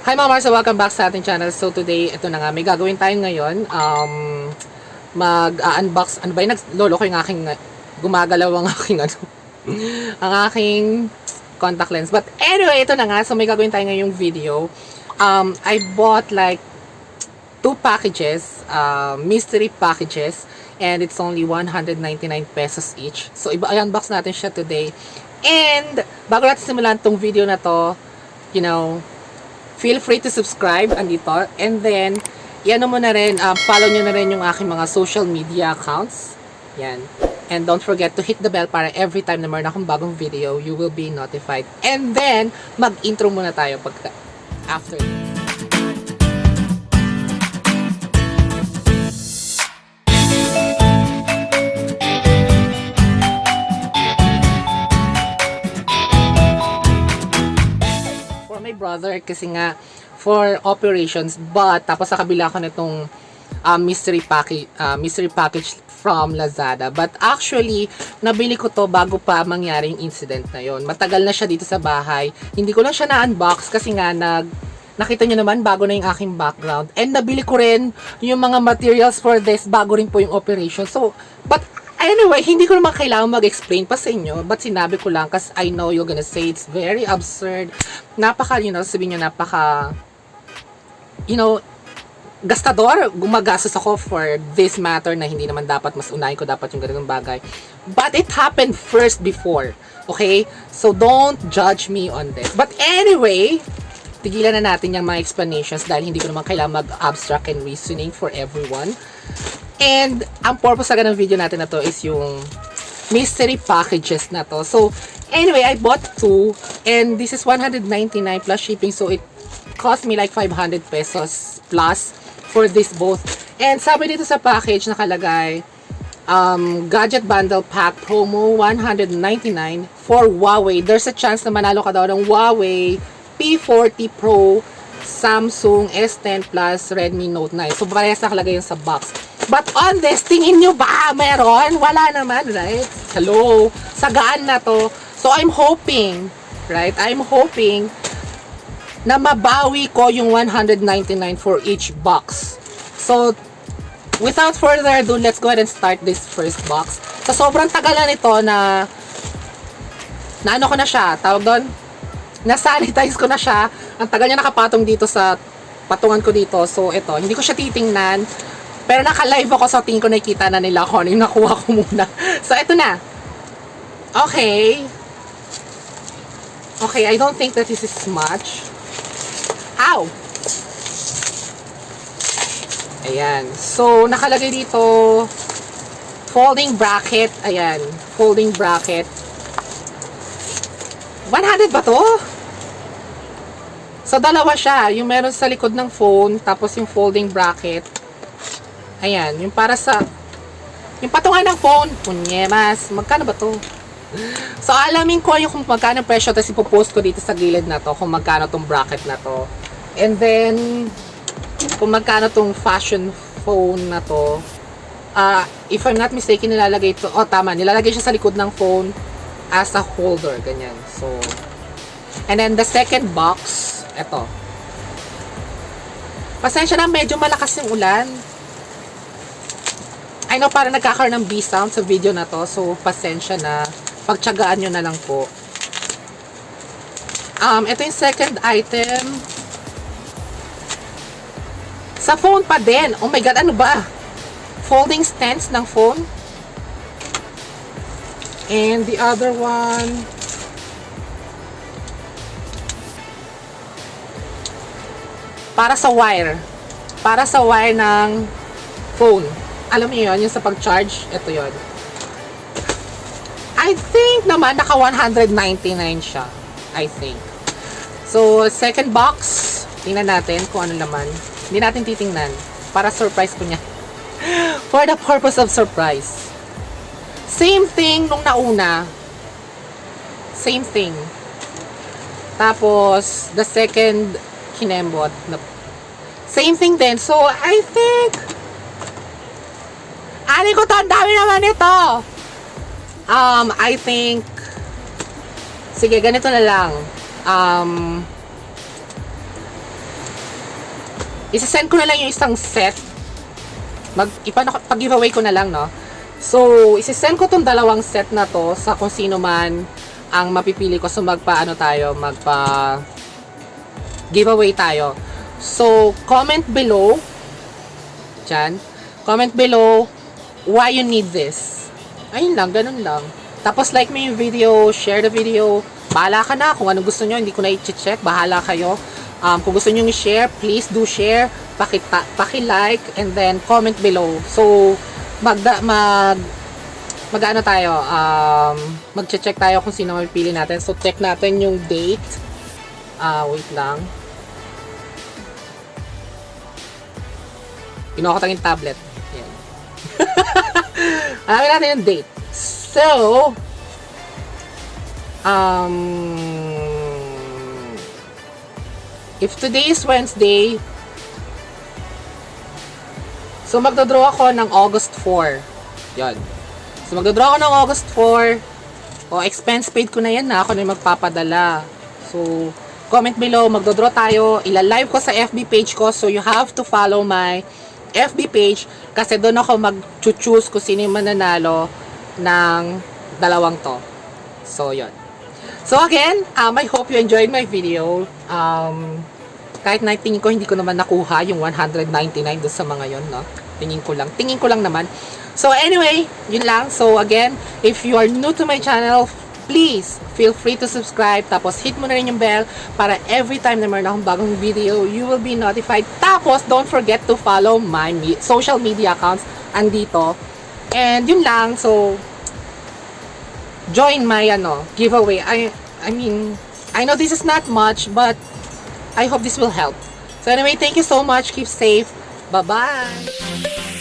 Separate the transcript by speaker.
Speaker 1: Hi mga marse, welcome back sa ating channel. So today, ito na nga, may gagawin tayo ngayon. Mag-unbox, ano ba yung naglolo ko yung aking, gumagalaw ang aking ang aking contact lens. But anyway, ito na nga, so may gagawin tayo ngayong video. I bought like 2 packages, mystery packages, and it's only 199 pesos each. So i-unbox natin siya today. And bago natin simulan tong video na to, you know, feel free to subscribe andito, and then yan mo na rin, follow nyo na rin yung aking mga social media accounts. Yan. And don't forget to hit the bell para every time na meron akong bagong video, you will be notified. And then mag-intro muna tayo pagka after. Brother kasi nga for operations, but tapos sa kabila ko nitong mystery package from Lazada, but actually nabili ko to bago pa mangyari yung incident na yon. Matagal na siya dito sa bahay, hindi ko lang siya na-unbox kasi nga nakita nyo naman bago na yung aking background, and nabili ko rin yung mga materials for this bago rin po yung operation. So but anyway, hindi ko naman kailangan mag-explain pa sa inyo, but sinabi ko lang kasi I know you're gonna say it's very absurd. Sabihin nyo, gastador, gumagastos ako for this matter na hindi naman dapat, mas unahin ko dapat yung ganitong bagay. But it happened first before, okay? So don't judge me on this. But anyway, tigilan na natin yung mga explanations dahil hindi ko naman kailangan mag-abstract and reasoning for everyone. And ang purpose ng video natin na to is yung mystery packages na to. So anyway, I bought 2, and this is 199 plus shipping, so it cost me like 500 pesos plus for this both. And sabi dito sa package nakalagay, gadget bundle pack promo 199 for Huawei. There's a chance na manalo ka daw ng Huawei P40 Pro, Samsung S10 Plus, Redmi Note 9. So parehas nakalagay yung sa box. But on this, tingin nyo ba meron? Wala naman, right? Hello? Sagaan na to. So I'm hoping, right? I'm hoping na mabawi ko yung 199 for each box. So without further ado, let's go ahead and start this first box. So sobrang tagal na nito na ano ko na siya, tawag doon? Na-sanitize ko na siya. Ang tagal niya nakapatong dito sa patungan ko dito. So ito, hindi ko siya titingnan. Pero naka-live ako, so tingin ko nakikita na nila ako ano yung nakuha ko muna. So ito na. Okay. Okay, I don't think that this is much. Ow! Ayan. So, nakalagay dito folding bracket. Ayan. Folding bracket. 100 ba to? So, dalawa siya. Yung meron sa likod ng phone, tapos yung folding bracket. Ayan. Yung para sa yung patungan ng phone. Punyemas. Magkano ba to? So, alamin ko yung kung magkano presyo, tapos ipopost ko dito sa gilid na to kung magkano tong bracket na to. And then, kung magkano tong fashion phone na to. If I'm not mistaken, nilalagay ito, tama, nilalagay siya sa likod ng phone as a holder, ganyan. So, and then the second box, eto. Pasensya na, medyo malakas yung ulan. I know, parang nagkakaroon ng bee sound sa video na to, so pasensya na. Pagtsagaan nyo na lang po. Ito yung second item. Sa phone pa din. Oh my God, ano ba? Folding stands ng phone. And the other one, para sa wire. Para sa wire ng phone. Alam niyo yun, yung sa pag-charge. Ito yun. I think naman naka 199 siya. I think. So, second box. Tingnan natin kung ano naman. Hindi natin titingnan. Para surprise ko niya. For the purpose of surprise. Same thing nung nauna. Same thing. Tapos, the second kinembot. Same thing din. So, I think ani ko to, ang dami naman ito. I think sige, ganito na lang. Isasend ko na lang yung isang set. Pag-giveaway ko na lang, no? So, isasend ko tong dalawang set na to sa kung sino man ang mapipili ko. So, giveaway tayo. So, comment below. Diyan. Comment below why you need this. Ayun lang, ganun lang. Tapos, like mo yung video, share the video. Bahala ka na kung anong gusto nyo. Hindi ko na i-check. Bahala kayo. Kung gusto nyo i-share, please do share. Paki-like and then comment below. So, mag-ano tayo, mag-check tayo kung sino mapipili natin. So, check natin yung date. Wait lang. Kinuha ko tayong tablet. Ayan. Alamin natin yung date. So, if today is Wednesday, so magdodraw ako ng August 4. Yan. So magdodraw ako ng August 4. O, expense paid ko na yan na. Ako na yung magpapadala. So, comment below. Magdodraw tayo. Ila-live ko sa FB page ko. So, you have to follow my FB page. Kasi doon ako mag-choose kung sino yung mananalo ng dalawang to. So, yun. So, again, I hope you enjoyed my video. Kahit na tingin ko, hindi ko naman nakuha yung 199 doon sa mga yon, no? Tingin ko lang naman. So anyway, yun lang. So again, if you are new to my channel, please feel free to subscribe. Tapos hit mo na rin yung bell para every time na meron akong bagong video, you will be notified. Tapos don't forget to follow my social media accounts andito. And yun lang. So join my giveaway. I mean, I know this is not much, but I hope this will help. So anyway, thank you so much. Keep safe. Bye-bye.